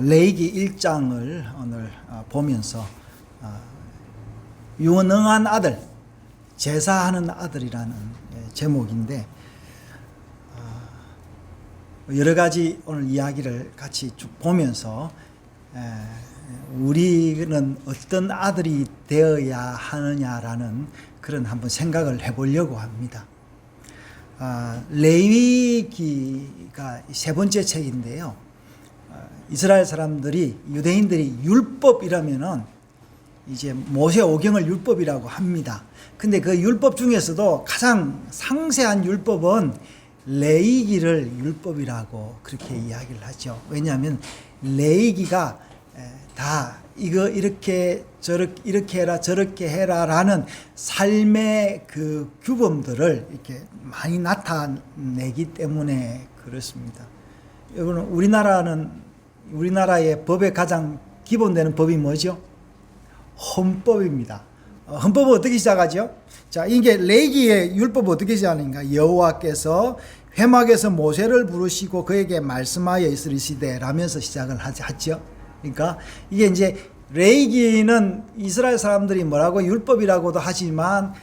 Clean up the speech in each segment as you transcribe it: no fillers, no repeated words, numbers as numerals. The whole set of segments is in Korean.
레위기 1장을 오늘 보면서 유능한 아들, 제사하는 아들이라는 제목인데 여러 가지 오늘 이야기를 같이 쭉 보면서 우리는 어떤 아들이 되어야 하느냐라는 그런 한번 생각을 해보려고 합니다. 레위기가 세 번째 책인데요. 이스라엘 사람들이, 유대인들이 율법이라면은 이제 모세오경을 율법이라고 합니다. 근데 그 율법 중에서도 가장 상세한 율법은 레위기를 율법이라고 그렇게 이야기를 하죠. 왜냐하면 레위기가 다 이거 이렇게 이렇게 해라 저렇게 해라라는 삶의 그 규범들을 이렇게 많이 나타내기 때문에 그렇습니다. 여러분, 우리나라의 법의 가장 기본되는 법이 뭐죠? 헌법입니다. 헌법은 어떻게 시작하죠? 자, 이게 레위기의 율법은 어떻게 시작하는가? 여호와께서 회막에서 모세를 부르시고 그에게 말씀하여 이르시되 라면서 시작을 하죠. 그러니까 이게 이제 레위기는 이스라엘 사람들이 뭐라고 율법이라고도 하지만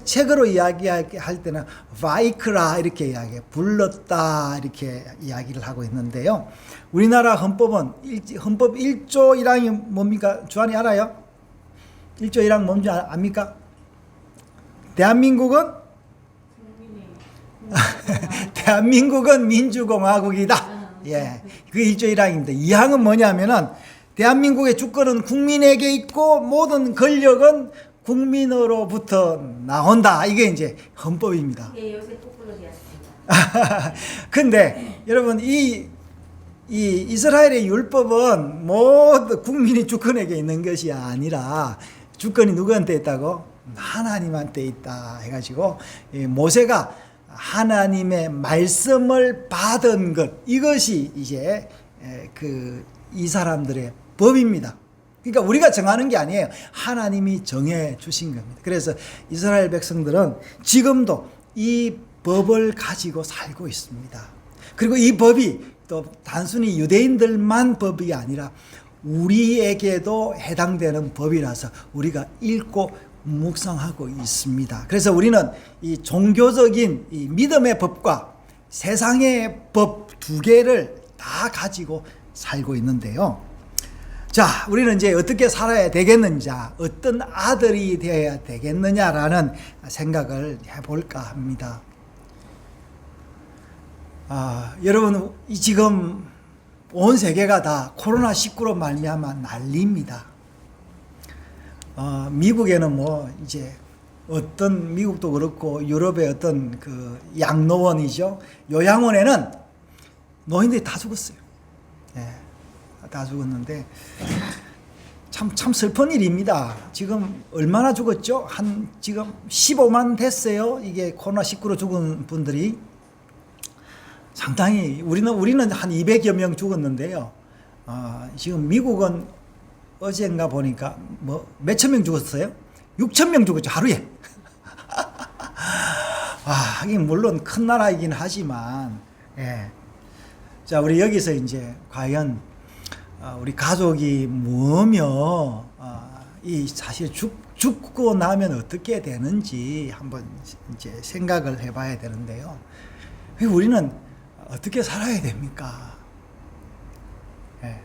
책으로 이야기할 때는 바이크라 이렇게 이야기해, 불렀다 이렇게 이야기를 하고 있는데요. 우리나라 헌법 1조 1항이 뭡니까? 주한이 알아요? 1조 1항 뭔지 압니까? 대한민국은 민주공화국이다. 예, 그 1조 1항입니다. 2항은 뭐냐면은 대한민국의 주권은 국민에게 있고 모든 권력은 국민으로부터 나온다. 이게 이제 헌법입니다. 예, 요새 거꾸로 되었습니다. 근데 여러분 이 이스라엘의 율법은 모두 국민이 주권에게 있는 것이 아니라 주권이 누구한테 있다고? 하나님한테 있다 해가지고 모세가 하나님의 말씀을 받은 것, 이것이 이제 이 사람들의 법입니다. 그러니까 우리가 정하는 게 아니에요. 하나님이 정해 주신 겁니다. 그래서 이스라엘 백성들은 지금도 이 법을 가지고 살고 있습니다. 그리고 이 법이 또 단순히 유대인들만 법이 아니라 우리에게도 해당되는 법이라서 우리가 읽고 묵상하고 있습니다. 그래서 우리는 이 종교적인 이 믿음의 법과 세상의 법 두 개를 다 가지고 살고 있는데요. 자, 우리는 이제 어떻게 살아야 되겠는지, 어떤 아들이 되어야 되겠느냐라는 생각을 해볼까 합니다. 여러분, 지금 온 세계가 다 코로나19로 말미암아 난리입니다. 미국에는 뭐 이제 어떤, 미국도 그렇고 유럽의 어떤 그 양로원이죠. 요양원에는 노인들이 다 죽었어요. 예, 다 죽었는데 참 슬픈 일입니다. 지금 얼마나 죽었죠? 지금 15만 됐어요. 이게 코로나19로 죽은 분들이. 상당히 우리는 한 200여 명 죽었는데요. 지금 미국은 어젠가 보니까 뭐 몇천 명 죽었어요? 6천 명 죽었죠, 하루에. 하긴 물론 큰 나라이긴 하지만, 예. 자, 우리 여기서 이제 과연 우리 가족이 뭐며 이 사실 죽고 나면 어떻게 되는지 한번 이제 생각을 해봐야 되는데요. 우리는 어떻게 살아야 됩니까? 예.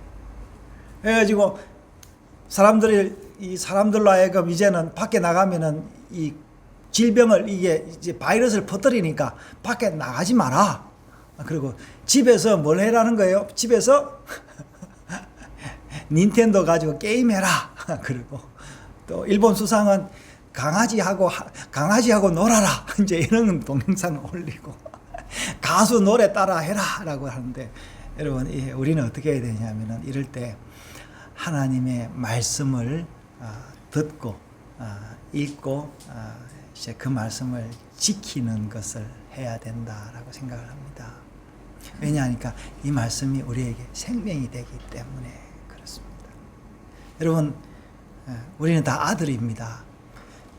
그래가지고 사람들로 하여금 이제는 밖에 나가면은 이 질병을, 이게 이제 바이러스를 퍼뜨리니까 밖에 나가지 마라. 그리고 집에서 뭘 해라는 거예요? 집에서 닌텐도 가지고 게임해라. 그리고 또 일본 수상은 강아지하고 놀아라. 이제 이런 동영상을 올리고 가수 노래 따라 해라라고 하는데, 여러분, 우리는 어떻게 해야 되냐면은 이럴 때 하나님의 말씀을 듣고 읽고 이제 그 말씀을 지키는 것을 해야 된다라고 생각을 합니다. 왜냐하니까 이 말씀이 우리에게 생명이 되기 때문에 그렇습니다. 여러분, 우리는 다 아들입니다.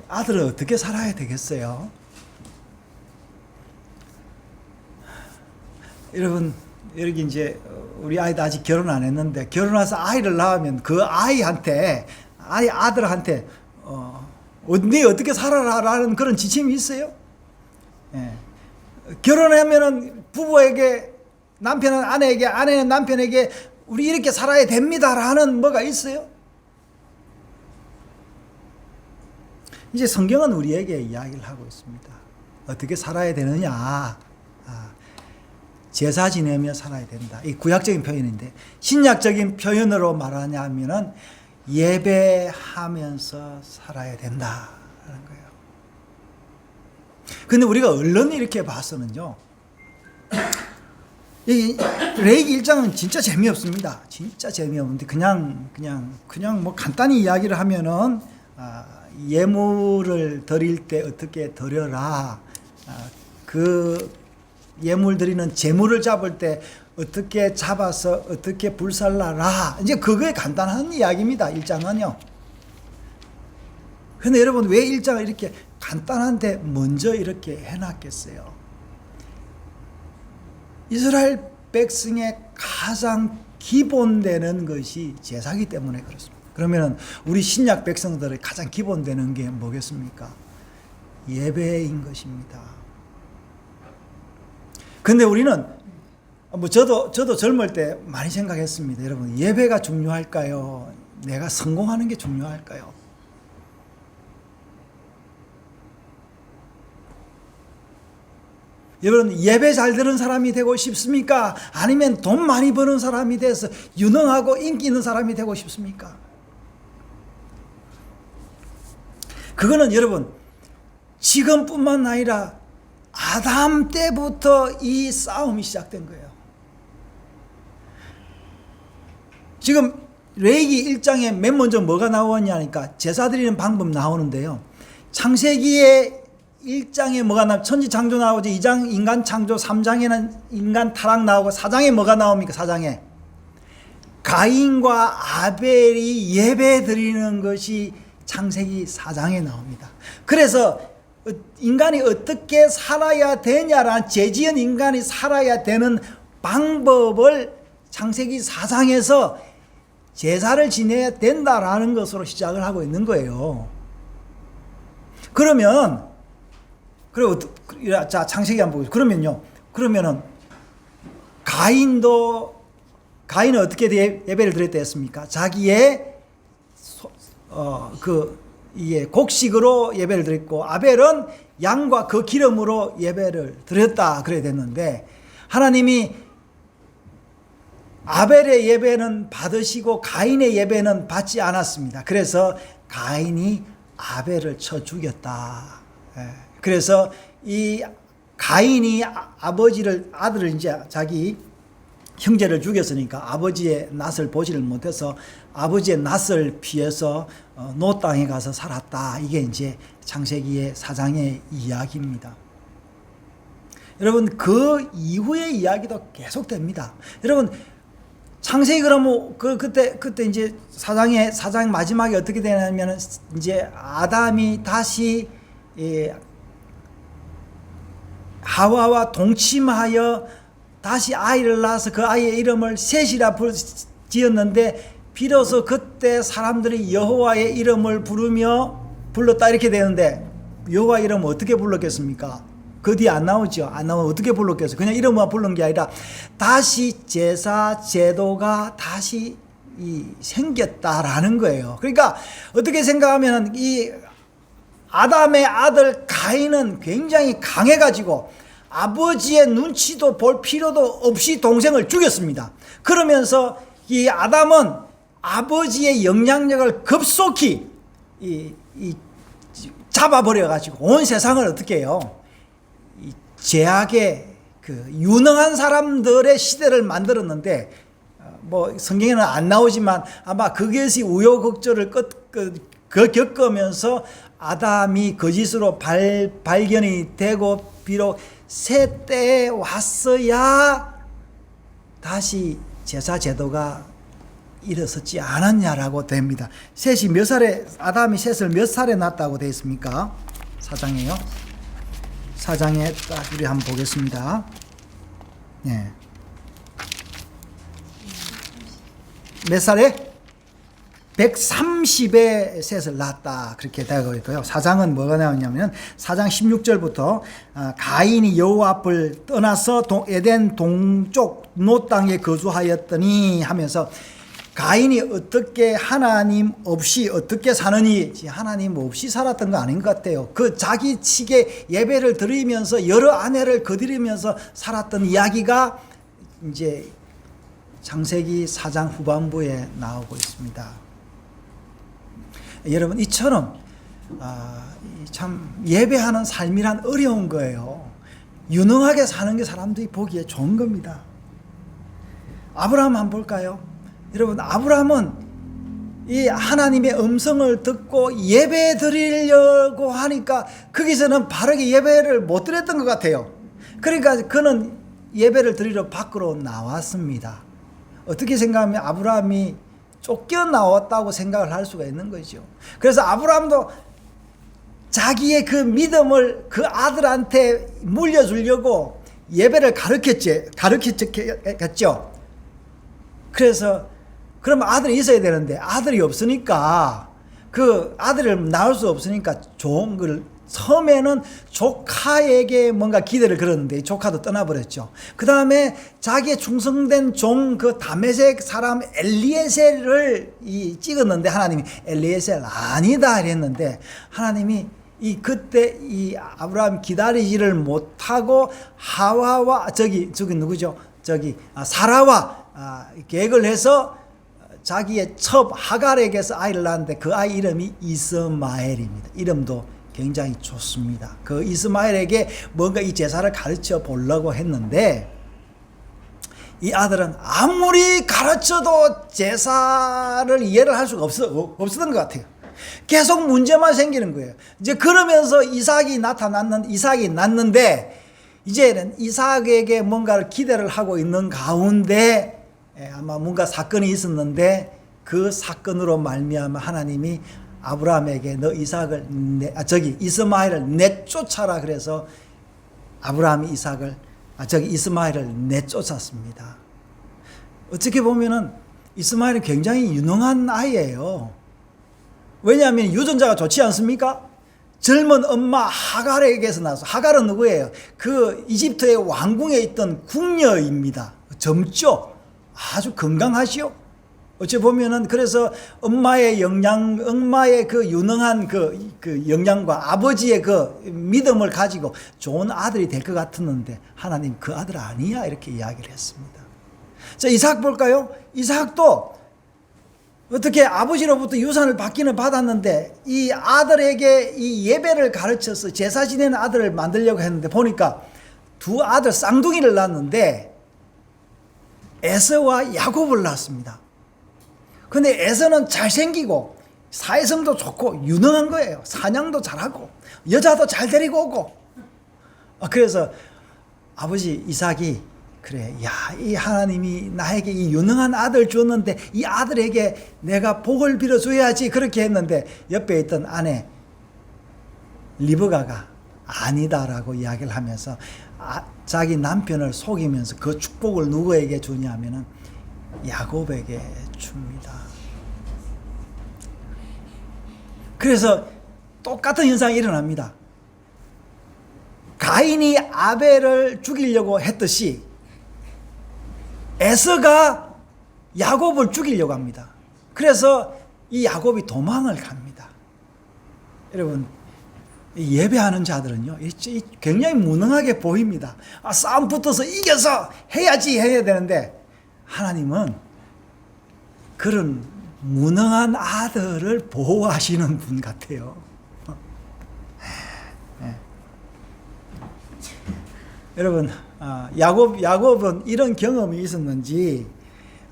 아들은 어떻게 살아야 되겠어요? 여러분, 여기 이제 우리 아이도 아직 결혼 안 했는데 결혼해서 아이를 낳으면 그 아이한테 아들한테 네 어떻게 살아라라는 그런 지침이 있어요? 예. 결혼하면은 부부에게 남편은 아내에게 아내는 남편에게 우리 이렇게 살아야 됩니다라는 뭐가 있어요? 이제 성경은 우리에게 이야기를 하고 있습니다. 어떻게 살아야 되느냐? 제사 지내며 살아야 된다. 이 구약적인 표현인데 신약적인 표현으로 말하냐면은 예배하면서 살아야 된다라는 거예요. 근데 우리가 언론 이렇게 봐서는요. 이 레위기 1장은 진짜 재미없습니다. 진짜 재미없는데 그냥 뭐 간단히 이야기를 하면은 예물을 드릴 때 어떻게 드려라. 그 예물 드리는 제물을 잡을 때 어떻게 잡아서 어떻게 불살라라. 이제 그거에 간단한 이야기입니다. 1장은요. 근데 여러분 왜 1장을 이렇게 간단한데 먼저 이렇게 해놨겠어요? 이스라엘 백성의 가장 기본되는 것이 제사기 때문에 그렇습니다. 그러면 우리 신약 백성들의 가장 기본되는 게 뭐겠습니까? 예배인 것입니다. 근데 우리는 뭐 저도 젊을 때 많이 생각했습니다. 여러분 예배가 중요할까요? 내가 성공하는 게 중요할까요? 여러분 예배 잘 드는 사람이 되고 싶습니까? 아니면 돈 많이 버는 사람이 돼서 유능하고 인기 있는 사람이 되고 싶습니까? 그거는 여러분 지금뿐만 아니라 아담 때부터 이 싸움이 시작된 거예요. 지금 레위기 1장에 맨 먼저 뭐가 나오냐니까 제사 드리는 방법 나오는데요. 창세기에 1장에 뭐가 나오죠? 천지 창조 나오죠. 2장 인간 창조, 3장에는 인간 타락 나오고 4장에 뭐가 나옵니까? 4장에 가인과 아벨이 예배 드리는 것이 창세기 4장에 나옵니다. 그래서 인간이 어떻게 살아야 되냐라는 죄지은 인간이 살아야 되는 방법을 창세기 4장에서 제사를 지내야 된다라는 것으로 시작을 하고 있는 거예요. 그러면 자 창세기 한번 보겠습니다. 그러면은 가인은 어떻게 예배를 드렸다 했습니까? 자기의 곡식으로 예배를 드렸고 아벨은 양과 그 기름으로 예배를 드렸다 그래야 됐는데 하나님이 아벨의 예배는 받으시고 가인의 예배는 받지 않았습니다. 그래서 가인이 아벨을 쳐 죽였다. 그래서 이 가인이 아들을 이제 자기 형제를 죽였으니까 아버지의 낯을 보지를 못해서 아버지의 낯을 피해서 노 땅에 가서 살았다. 이게 이제 창세기의 4장의 이야기입니다. 여러분 그 이후의 이야기도 계속됩니다. 여러분 창세기 그러면 그때 이제 4장 마지막에 어떻게 되냐면 이제 아담이 다시 하와와 동침하여 다시 아이를 낳아서 그 아이의 이름을 셋이라 지었는데 비로소 그때 사람들이 여호와의 이름을 부르며 불렀다 이렇게 되는데 여호와 이름은 어떻게 불렀겠습니까? 그 뒤에 안 나오죠. 안 나오면 어떻게 불렀겠어요? 그냥 이름만 부른 게 아니라 다시 제사 제도가 다시 생겼다라는 거예요. 그러니까 어떻게 생각하면 이 아담의 아들 가인은 굉장히 강해가지고 아버지의 눈치도 볼 필요도 없이 동생을 죽였습니다. 그러면서 이 아담은 아버지의 영향력을 급속히 잡아버려가지고 온 세상을 어떻게 해요? 이 제약의 그 유능한 사람들의 시대를 만들었는데 뭐 성경에는 안 나오지만 아마 그것이 우여곡절을 겪으면서 아담이 거짓으로 발견이 되고 비록 새 때에 왔어야 다시 제사 제도가 일어섰지 않았냐라고 됩니다. 아담이 셋을 몇 살에 낳았다고 되어 있습니까? 4장에요. 4장에 딱 우리 한번 보겠습니다. 네. 몇 살에? 130의 셋을 낳았다. 그렇게 되고 있고요. 사장은 뭐가 나오냐면 사장 16절부터 가인이 여호와 앞을 떠나서 에덴 동쪽 노 땅에 거주하였더니 하면서 가인이 어떻게 하나님 없이 어떻게 사느니, 하나님 없이 살았던 거 아닌 것 같아요. 그 자기 측에 예배를 드리면서 여러 아내를 거드리면서 살았던 이야기가 이제 창세기 4장 후반부에 나오고 있습니다. 여러분, 이처럼 참 예배하는 삶이란 어려운 거예요. 유능하게 사는 게 사람들이 보기에 좋은 겁니다. 아브라함 한번 볼까요? 여러분, 아브라함은 이 하나님의 음성을 듣고 예배 드리려고 하니까 거기서는 바르게 예배를 못 드렸던 것 같아요. 그러니까 그는 예배를 드리러 밖으로 나왔습니다. 어떻게 생각하면 아브라함이 쫓겨나왔다고 생각을 할 수가 있는 거죠. 그래서 아브라함도 자기의 그 믿음을 그 아들한테 물려주려고 예배를 가르쳤겠죠. 그래서 그럼 아들이 있어야 되는데 아들이 없으니까 그 아들을 낳을 수 없으니까 좋은 걸 처음에는 조카에게 뭔가 기대를 걸었는데 조카도 떠나버렸죠. 그 다음에 자기의 충성된 종 그 다메섹 사람 엘리에셀을 찍었는데 하나님이 엘리에셀 아니다 이랬는데 하나님이 그때 이 아브라함 기다리지를 못하고 하와와 저기 누구죠? 사라와 계획을 해서 자기의 첩 하갈에게서 아이를 낳았는데 그 아이 이름이 이스마엘입니다. 이름도 굉장히 좋습니다. 그 이스마엘에게 뭔가 이 제사를 가르쳐 보려고 했는데 이 아들은 아무리 가르쳐도 제사를 이해를 할 수가 없었던 것 같아요. 계속 문제만 생기는 거예요. 이제 그러면서 이삭이 낳는데 이제는 이삭에게 뭔가를 기대를 하고 있는 가운데 아마 뭔가 사건이 있었는데 그 사건으로 말미암아 하나님이 아브라함에게 너 이스마엘을 내쫓아라 그래서 아브라함이 이스마엘을 내쫓았습니다. 어떻게 보면은 이스마엘은 굉장히 유능한 아이예요. 왜냐하면 유전자가 좋지 않습니까? 젊은 엄마 하갈에게서 나서 하갈은 누구예요? 그 이집트의 왕궁에 있던 궁녀입니다. 젊죠? 아주 건강하시오. 어찌 보면은 그래서 엄마의 그 유능한 그 영향과 아버지의 그 믿음을 가지고 좋은 아들이 될 것 같았는데 하나님 그 아들 아니야 이렇게 이야기를 했습니다. 자, 이삭 볼까요? 이삭도 어떻게 아버지로부터 유산을 받기는 받았는데 이 아들에게 이 예배를 가르쳐서 제사 지내는 아들을 만들려고 했는데 보니까 두 아들 쌍둥이를 낳았는데 에서와 야곱을 낳았습니다. 근데 에서는 잘생기고 사회성도 좋고 유능한 거예요. 사냥도 잘하고 여자도 잘 데리고 오고. 그래서 아버지 이삭이 그래, 이 하나님이 나에게 이 유능한 아들 줬는데 이 아들에게 내가 복을 빌어줘야지 그렇게 했는데 옆에 있던 아내 리브가가 아니다라고 이야기를 하면서 자기 남편을 속이면서 그 축복을 누구에게 주냐면은 야곱에게 줍니다. 그래서 똑같은 현상이 일어납니다. 가인이 아벨을 죽이려고 했듯이 에서가 야곱을 죽이려고 합니다. 그래서 이 야곱이 도망을 갑니다. 여러분, 예배하는 자들은요 굉장히 무능하게 보입니다. 싸움 붙어서 이겨서 해야지 해야 되는데 하나님은 그런 무능한 아들을 보호하시는 분 같아요. 네. 여러분, 야곱은 이런 경험이 있었는지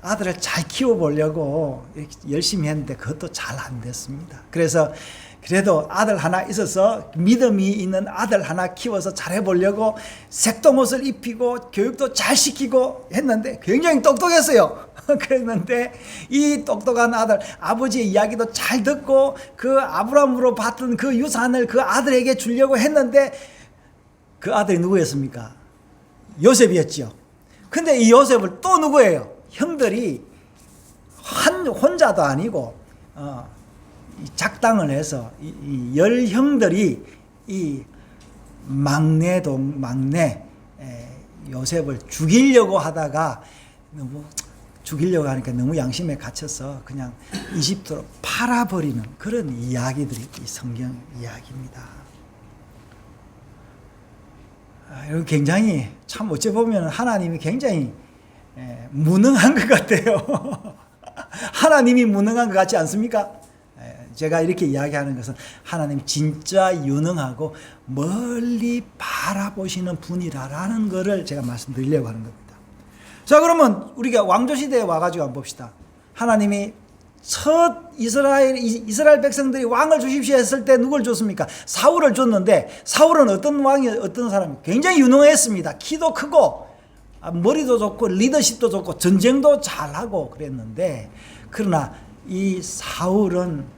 아들을 잘 키워보려고 열심히 했는데 그것도 잘 안 됐습니다. 그래도 아들 하나 있어서 믿음이 있는 아들 하나 키워서 잘해보려고 색동옷을 입히고 교육도 잘 시키고 했는데 굉장히 똑똑했어요. 그랬는데 이 똑똑한 아들, 아버지의 이야기도 잘 듣고 그 아브라함으로 받던 그 유산을 그 아들에게 주려고 했는데 그 아들이 누구였습니까? 요셉이었죠. 근데 이 요셉을 또 누구예요? 형들이 한 혼자도 아니고 작당을 해서 이 열 형들이 이 막내 요셉을 죽이려고 하다가 너무 죽이려고 하니까 너무 양심에 갇혀서 그냥 이집트로 팔아버리는 그런 이야기들이 이 성경 이야기입니다. 이거 굉장히 참 어찌 보면 하나님이 굉장히 무능한 것 같아요. 하나님이 무능한 것 같지 않습니까? 제가 이렇게 이야기하는 것은 하나님 진짜 유능하고 멀리 바라보시는 분이라는 것을 제가 말씀드리려고 하는 겁니다. 자, 그러면 우리가 왕조시대에 와가지고 한번 봅시다. 하나님이 첫 이스라엘 백성들이 왕을 주십시오 했을 때 누굴 줬습니까? 사울을 줬는데, 사울은 어떤 사람이 굉장히 유능했습니다. 키도 크고 머리도 좋고 리더십도 좋고 전쟁도 잘하고 그랬는데, 그러나 이 사울은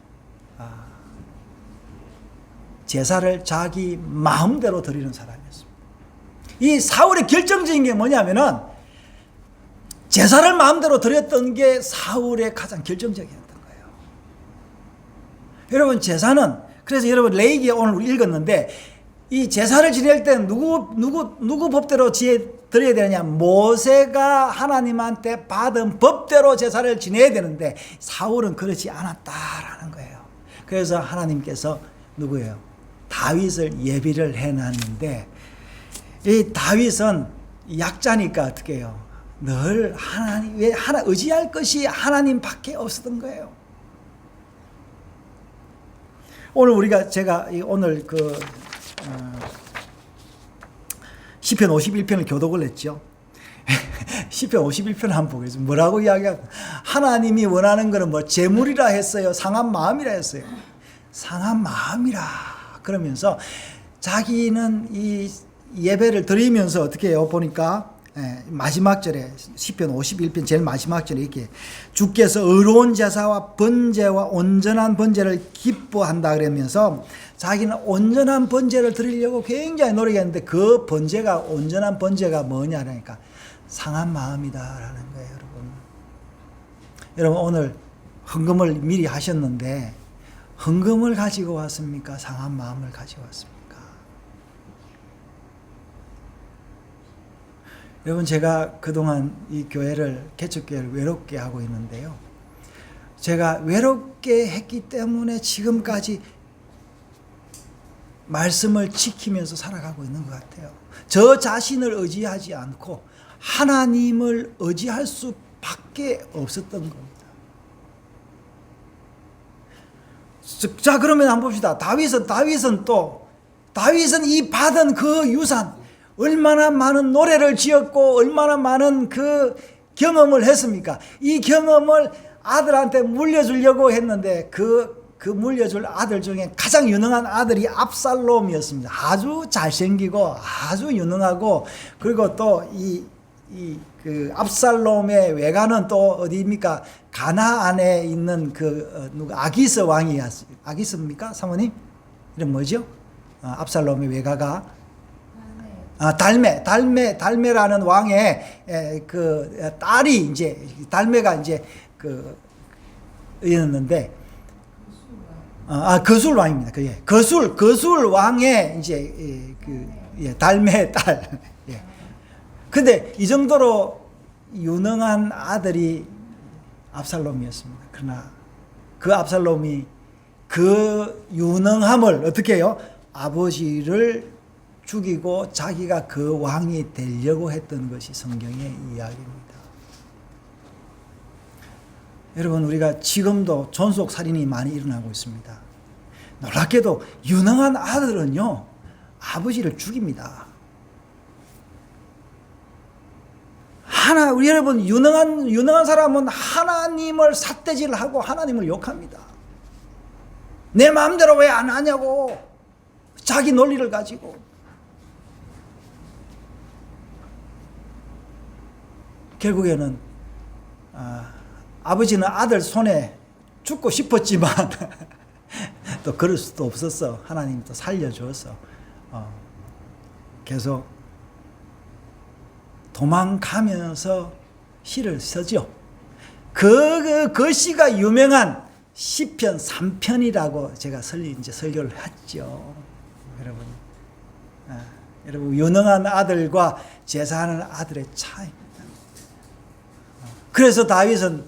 제사를 자기 마음대로 드리는 사람이었습니다. 이 사울의 결정적인 게 뭐냐면은 제사를 마음대로 드렸던 게 사울의 가장 결정적이었던 거예요. 여러분, 제사는, 그래서 여러분 레위기 오늘 우리 읽었는데, 이 제사를 지낼 때 누구 법대로 드려야 되느냐? 모세가 하나님한테 받은 법대로 제사를 지내야 되는데 사울은 그렇지 않았다라는 거예요. 그래서 하나님께서 누구예요? 다윗을 예비를 해놨는데, 이 다윗은 약자니까 어떻게 해요? 늘 의지할 것이 하나님밖에 없었던 거예요. 오늘 제가 오늘 시편 51편을 교독을 했죠. 시편 51편 한번 보겠습니다. 뭐라고 이야기하고, 하나님이 원하는 것은 뭐 재물이라 했어요? 상한 마음이라 했어요? 상한 마음이라 그러면서 자기는 이 예배를 드리면서 어떻게 해요? 보니까 마지막 절에 시편 51편 제일 마지막 절에 이렇게 주께서 의로운 제사와 번제와 온전한 번제를 기뻐한다 그러면서 자기는 온전한 번제를 드리려고 굉장히 노력했는데 그 번제가 온전한 번제가 뭐냐니까 상한 마음이다라는 거예요. 여러분 오늘 헌금을 미리 하셨는데 헌금을 가지고 왔습니까? 상한 마음을 가지고 왔습니까? 여러분, 제가 그동안 이 개척교회를 외롭게 하고 있는데요. 제가 외롭게 했기 때문에 지금까지 말씀을 지키면서 살아가고 있는 것 같아요. 저 자신을 의지하지 않고 하나님을 의지할 수밖에 없었던 겁니다. 자, 그러면 한번 봅시다. 다윗은 이 받은 그 유산, 얼마나 많은 노래를 지었고 얼마나 많은 그 경험을 했습니까? 이 경험을 아들한테 물려주려고 했는데 그 물려줄 아들 중에 가장 유능한 아들이 압살롬이었습니다. 아주 잘생기고 아주 유능하고, 그리고 또 그 압살롬의 외가는 또 어디입니까? 가나안에 있는 아기스 아기스입니까? 사모님? 이름 뭐죠? 압살롬의 외가가 달메라는 왕의 딸이 이제 달메가 이제 이었는데, 거술 왕입니다. 거술 왕의 이제 달메 딸. 예. 근데 이 정도로 유능한 아들이 압살롬이었습니다. 그러나 그 압살롬이 그 유능함을 어떻게 해요? 아버지를 죽이고 자기가 그 왕이 되려고 했던 것이 성경의 이야기입니다. 여러분, 우리가 지금도 존속살인이 많이 일어나고 있습니다. 놀랍게도 유능한 아들은요, 아버지를 죽입니다. 우리 여러분, 유능한 사람은 하나님을 삿대질하고 하나님을 욕합니다. 내 마음대로 왜 안 하냐고, 자기 논리를 가지고. 결국에는 아버지는 아들 손에 죽고 싶었지만 또 그럴 수도 없었어. 하나님이 또 살려줘서 계속 도망가면서 시를 쓰죠. 그 시가 유명한 시편 3편이라고 제가 이제 설교를 했죠. 여러분, 여러분 유능한 아들과 제사하는 아들의 차이입니다. 그래서 다윗은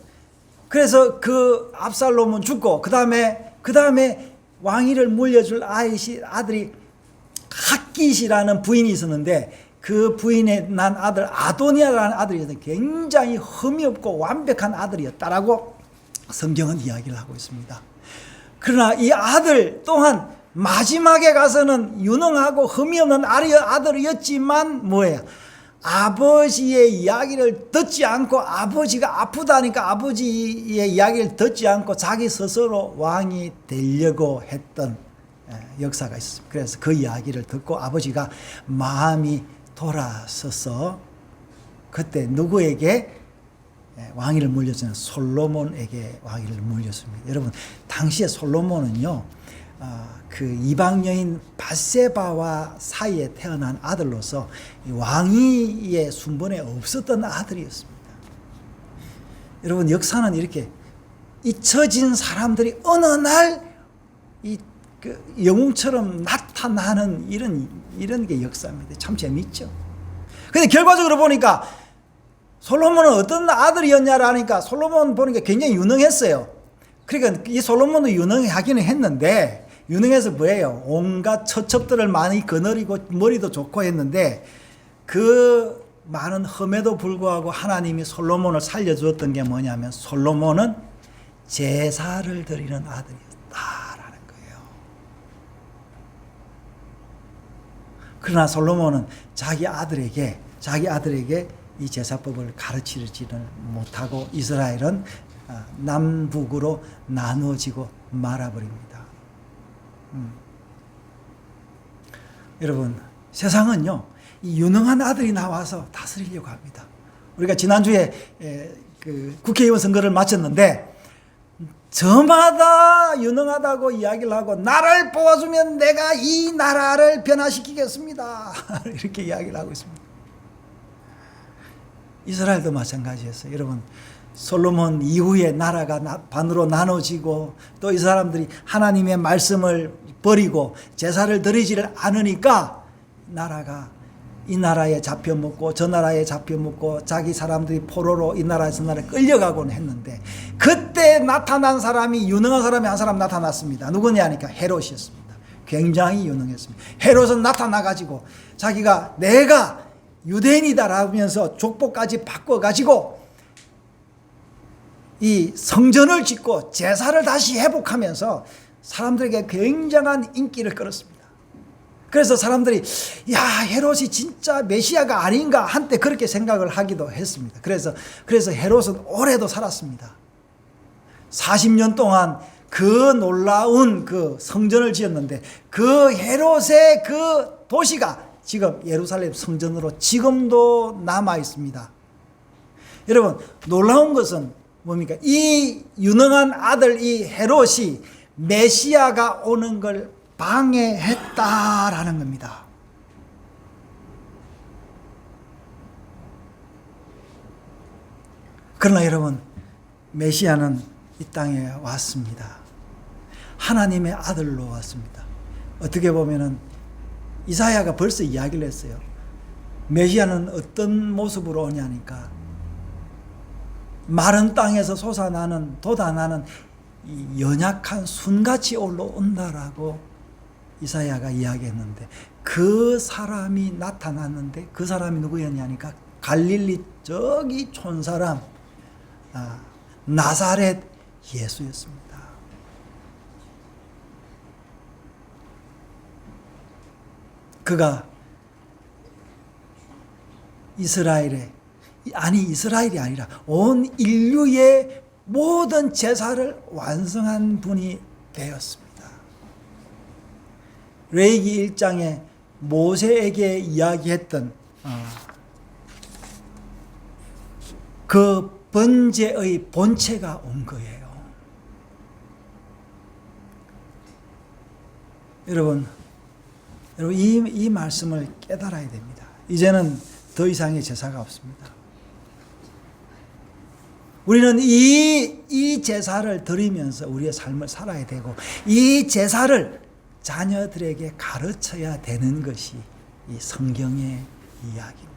그래서 그 압살롬은 죽고 그 다음에 왕위를 물려줄 아들이 핫깃이라는 부인이 있었는데 그 부인의 난 아들 아도니아라는 아들이었는데 굉장히 흠이 없고 완벽한 아들이었다라고 성경은 이야기를 하고 있습니다. 그러나 이 아들 또한 마지막에 가서는 유능하고 흠이 없는 아들이었지만 뭐예요? 아버지의 이야기를 듣지 않고 아버지가 아프다니까 아버지의 이야기를 듣지 않고 자기 스스로 왕이 되려고 했던 역사가 있습니다. 그래서 그 이야기를 듣고 아버지가 마음이 돌아서서 그때 누구에게 왕위를 물렸냐면 솔로몬에게 왕위를 물렸습니다. 여러분 당시에 솔로몬은요 그 이방 여인 밧세바와 사이에 태어난 아들로서 왕위의 순번에 없었던 아들이었습니다. 여러분 역사는 이렇게 잊혀진 사람들이 어느 날 그 영웅처럼 나타나는 이런 게 역사입니다. 참 재밌죠. 근데 결과적으로 보니까 솔로몬은 어떤 아들이었냐라니까 솔로몬 보니까 굉장히 유능했어요. 그러니까 이 솔로몬도 유능하기는 했는데 유능해서 뭐예요? 온갖 처첩들을 많이 거느리고 머리도 좋고 했는데 그 많은 흠에도 불구하고 하나님이 솔로몬을 살려주었던 게 뭐냐면 솔로몬은 제사를 드리는 아들이었다라는 거예요. 그러나 솔로몬은 자기 아들에게 이 제사법을 가르치지는 못하고 이스라엘은 남북으로 나누어지고 말아버립니다. 여러분 세상은요 이 유능한 아들이 나와서 다스리려고 합니다. 우리가 지난주에 그 국회의원 선거를 마쳤는데 저마다 유능하다고 이야기를 하고 나를 뽑아주면 내가 이 나라를 변화시키겠습니다. 이렇게 이야기를 하고 있습니다. 이스라엘도 마찬가지였어요. 여러분 솔로몬 이후에 나라가 반으로 나눠지고 또 이 사람들이 하나님의 말씀을 버리고 제사를 드리지를 않으니까 나라가 이 나라에 잡혀먹고 저 나라에 잡혀먹고 자기 사람들이 포로로 이 나라에서 저 나라에 끌려가곤 했는데 그때 나타난 사람이 유능한 사람이 한 사람 나타났습니다. 누구냐니까 헤롯이었습니다. 굉장히 유능했습니다. 헤롯은 나타나가지고 자기가 내가 유대인이다라면서 족보까지 바꿔가지고 이 성전을 짓고 제사를 다시 회복하면서 사람들에게 굉장한 인기를 끌었습니다. 그래서 사람들이 야 헤롯이 진짜 메시아가 아닌가 한때 그렇게 생각을 하기도 했습니다. 그래서 헤롯은 오래도 살았습니다. 40년 동안 그 놀라운 그 성전을 지었는데 그 헤롯의 그 도시가 지금 예루살렘 성전으로 지금도 남아 있습니다. 여러분 놀라운 것은 뭡니까? 이 유능한 아들 이 헤롯이 메시아가 오는 걸 방해했다라는 겁니다. 그러나 여러분 메시아는 이 땅에 왔습니다. 하나님의 아들로 왔습니다. 어떻게 보면은 이사야가 벌써 이야기를 했어요. 메시아는 어떤 모습으로 오냐니까 마른 땅에서 돋아나는 이 연약한 순같이 올라온다라고 이사야가 이야기했는데 그 사람이 나타났는데 그 사람이 누구였냐니까 갈릴리 저기 촌사람 나사렛 예수였습니다. 그가 이스라엘이 아니라 온 인류의 모든 제사를 완성한 분이 되었습니다. 레위기 1장에 모세에게 이야기했던 그 번제의 본체가 온 거예요. 여러분 이 말씀을 깨달아야 됩니다. 이제는 더 이상의 제사가 없습니다. 우리는 이 제사를 드리면서 우리의 삶을 살아야 되고 이 제사를 자녀들에게 가르쳐야 되는 것이 이 성경의 이야기입니다.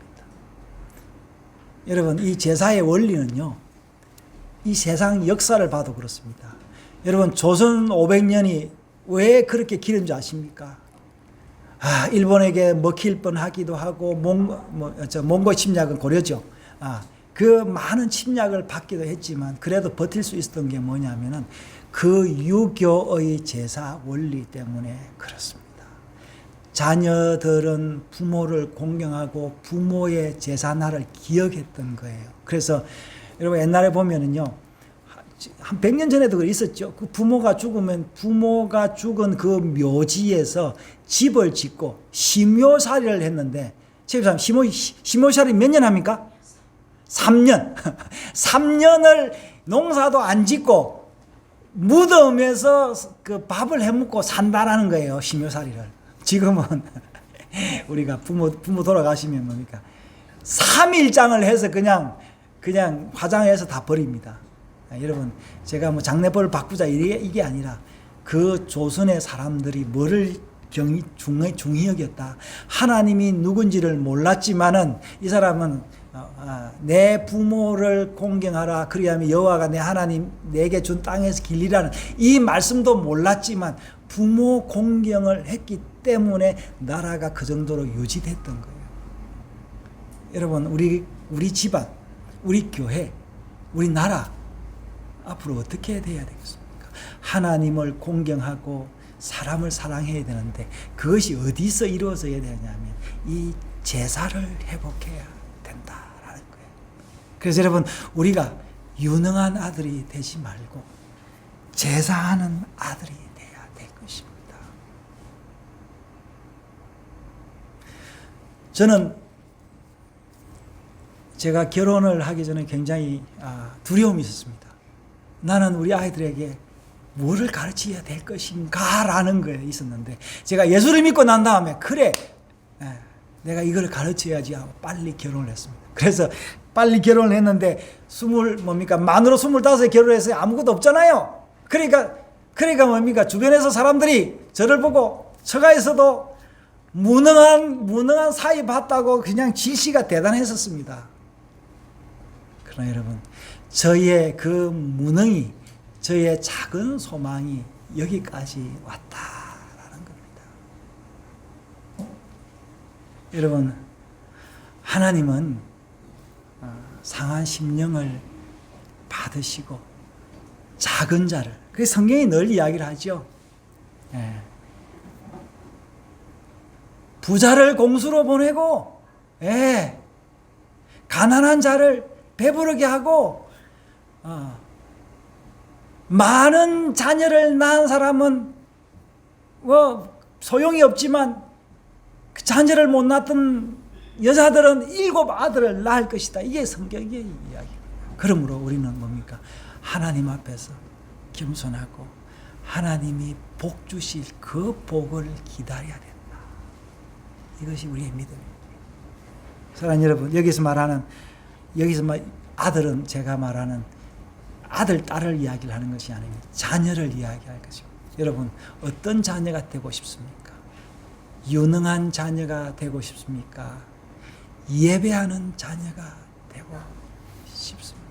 여러분, 이 제사의 원리는요, 이 세상 역사를 봐도 그렇습니다. 여러분, 조선 500년이 왜 그렇게 길은 줄 아십니까? 일본에게 먹힐 뻔하기도 하고 몽고 침략은 고려죠. 그 많은 침략을 받기도 했지만 그래도 버틸 수 있었던 게 뭐냐면은 그 유교의 제사 원리 때문에 그렇습니다. 자녀들은 부모를 공경하고 부모의 제사날을 기억했던 거예요. 그래서 여러분 옛날에 보면은요, 한 100년 전에도 있었죠. 그 부모가 죽으면 부모가 죽은 그 묘지에서 집을 짓고 시묘살이를 했는데, 최소한 시묘살이 몇 년 합니까? 3년. 3년을 농사도 안 짓고 무덤에서 그 밥을 해먹고 산다라는 거예요. 시묘살이를. 지금은 우리가 부모 돌아가시면 뭡니까? 3일장을 해서 그냥 화장해서 다 버립니다. 여러분, 제가 뭐 장례벌을 바꾸자 이게 아니라 그 조선의 사람들이 뭐를 중히 여겼다. 하나님이 누군지를 몰랐지만은 이 사람은 내 부모를 공경하라. 그리하면 여호와가 내 하나님 내게 준 땅에서 길리라는 이 말씀도 몰랐지만 부모 공경을 했기 때문에 나라가 그 정도로 유지됐던 거예요. 여러분, 우리 집안, 우리 교회, 우리 나라 앞으로 어떻게 돼야 되겠습니까? 하나님을 공경하고 사람을 사랑해야 되는데 그것이 어디서 이루어져야 되냐면 이 제사를 회복해야 된다라는 거예요. 그래서 여러분, 우리가 유능한 아들이 되지 말고 제사하는 아들이 돼야 될 것입니다. 저는 제가 결혼을 하기 전에 굉장히 두려움이 있었습니다. 나는 우리 아이들에게 뭐를 가르쳐야 될 것인가라는 거에 있었는데, 제가 예수를 믿고 난 다음에 그래, 내가 이걸 가르쳐야지 하고 빨리 결혼을 했습니다. 그래서 빨리 결혼을 했는데 만으로 25에 결혼해서 아무것도 없잖아요. 그러니까 뭡니까? 주변에서 사람들이 저를 보고 처가에서도 무능한 사이 봤다고 그냥 질시가 대단했었습니다. 그러나 여러분, 저의 그 무능이, 저의 작은 소망이 여기까지 왔다라는 겁니다. 여러분, 하나님은 상한 심령을 받으시고 작은 자를, 그 성경이 늘 이야기를 하죠. 부자를 공수로 보내고 가난한 자를 배부르게 하고 많은 자녀를 낳은 사람은 소용이 없지만 그 자녀를 못 낳던 여자들은 7 아들을 낳을 것이다. 이게 성경의 이야기입니다. 그러므로 우리는 뭡니까? 하나님 앞에서 겸손하고 하나님이 복 주실 그 복을 기다려야 된다. 이것이 우리의 믿음입니다. 사랑하는 여러분, 여기서 아들은 제가 말하는 아들, 딸을 이야기를 하는 것이 아닙니다. 자녀를 이야기할 것입니다. 여러분, 어떤 자녀가 되고 싶습니까? 유능한 자녀가 되고 싶습니까? 예배하는 자녀가 되고 싶습니까?